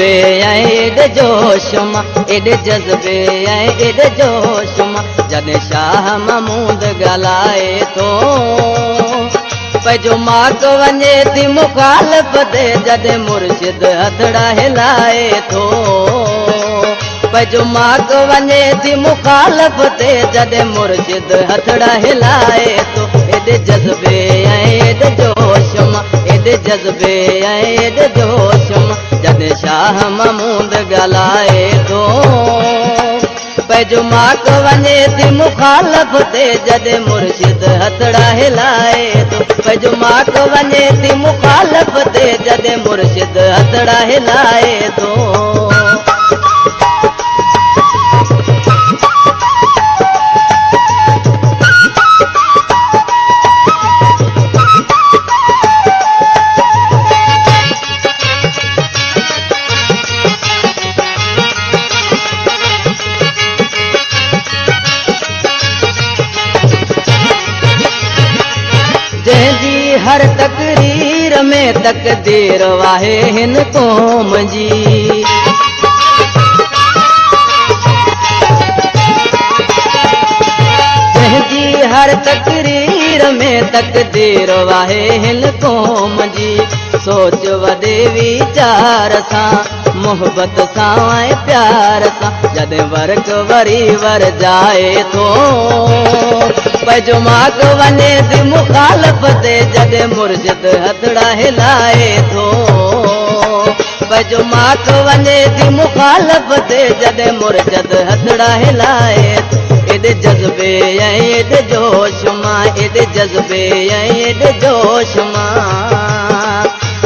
जज़्बे ऐं एॾे जोश मां, एॾे जज़्बे ऐं एॾे जोश मां, जॾहिं शाह महमूद ॻाल्हाए थो पंहिंजो माक वञे थी मुखालिफ़ ते, जॾहिं मुर्शिद हथड़ा हिलाए थो पंहिंजो माक वञे थी मुखालिफ़ ते, जॾहिं मुर्शिद हथड़ा हिलाए थो। एॾे जज़्बे ऐं एॾे जोश मां, एॾे जज़्बे ऐं एॾे जोश मां, जॾहिं शाह महमूद ॻाल्हाए थो पंहिंजो माक वञे थी मुखालिफ़ ते, जॾहिं मुर्शिद हथड़ा हिलाए थो पंहिंजो माक वञे थी मुखालिफ़ ते, जॾहिं मुर्शिद हथड़ा हिलाए थो। जंहिंजी हर तकरीर में तक़दीर वाहे हिन क़ौम जी, जंहिंजी हर तकरीर में तक़दीर वाहे हिन क़ौम जी, सोच वॾे वीचार सां मोहबत सां ऐं प्यार सां, जॾहिं वर्क वरी वरजाए थो पंहिंजो माक वञे थी मुखालिफ़ ते, जॾहिं मुर्शिद हथड़ा हिलाए थो पंहिंजो माक वञे थी मुखालिफ़ ते, जॾहिं मुर्शिद हथड़ा हिलाए थो। एॾे जज़्बे ऐं एॾे जोश मां, एॾे जज़्बे ऐं एॾे जोश मां,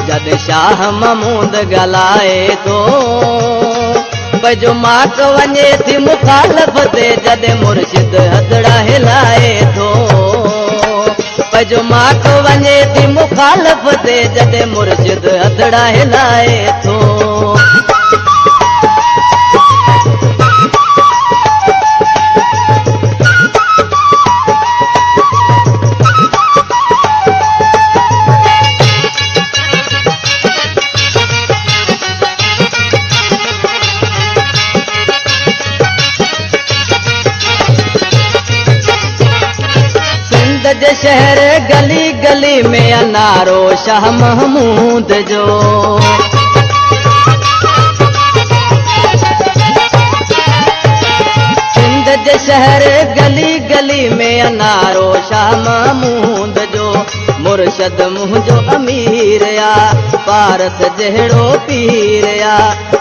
जॾहिं शाह महमूद ॻाल्हाए थो पंहिंजो माक वञे थी मुखालिफ़ ते, जॾहिं मुर्शिद हथड़ा हिलाए थो पंहिंजो माक वञे थी मुखालिफ़ ते, जॾहिं मुर्शिद हथड़ा हिलाए थो। जे शहर गली गली में अनारो शाह महमूद जो, सिंध जे शहर गली गली में अनारो शाह महमूद जो, मुर्शद मुंहिंजो अमीर आ पारस जहिड़ो पीर आ,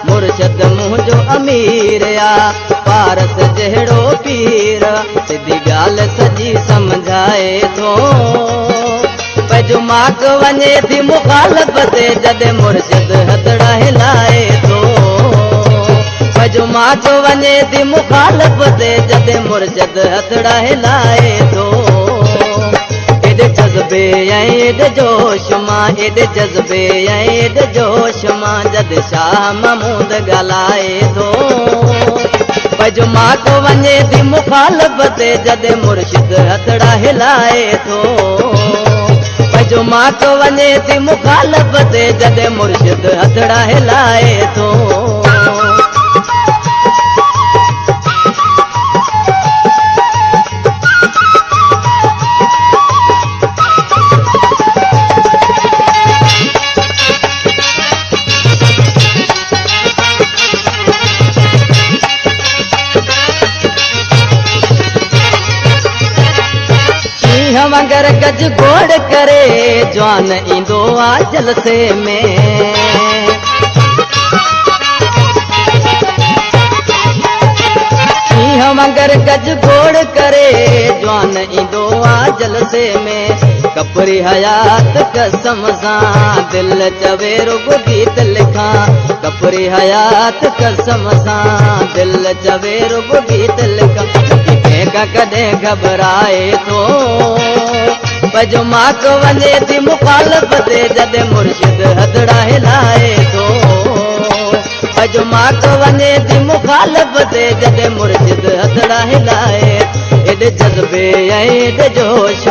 मुर्शद मुंहिंजो अमीर आ पारस जहिड़ो पीर, सिधी ॻाल्हि सॼी सम्झाए थो पंहिंजो माक वञे थी मुखालिफ़ ते, जॾहिं मुर्शिद हथड़ा हिलाए थो पंहिंजो माक वञे थी मुखालिफ़ ते, जॾहिं मुर्शिद हथड़ा हिलाए थो। एॾे जज़्बे ऐं एॾे जोश मां, एॾे जज़्बे ऐं एॾे जोश मां, जॾहिं शाह महमूद ॻाल्हाए थो पंहिंजो माक वञे थी मुखालिफ़ ते, जॾहिं मुर्शिद हथड़ा हिलाए थो पंहिंजो माक वञे थी मुखालिफ़ ते, जॾहिं मुर्शिद हथड़ा हिलाए थो। मगर गज गोड़ करे जवान ईंदो आ जलसे में, मगर गज गोड़ करे जवान ईंदो आ जलसे में, कपरी हयात कसम सां दिल चवे रुगो गीत लिखां, कपरी हयात कसम सां दिल चवे रुगो गीत लिखां, कंहिंखां कॾहिं घबराए थो पंहिंजो माक वञे थी मुखालिफ़ ते, जॾहिं मुर्शिद हथड़ा हिलाए थो पंहिंजो माक वञे थी मुखालिफ़ ते, जॾहिं मुर्शिद हथड़ा हिलाए। एॾे जज़्बे ऐं एॾे जोश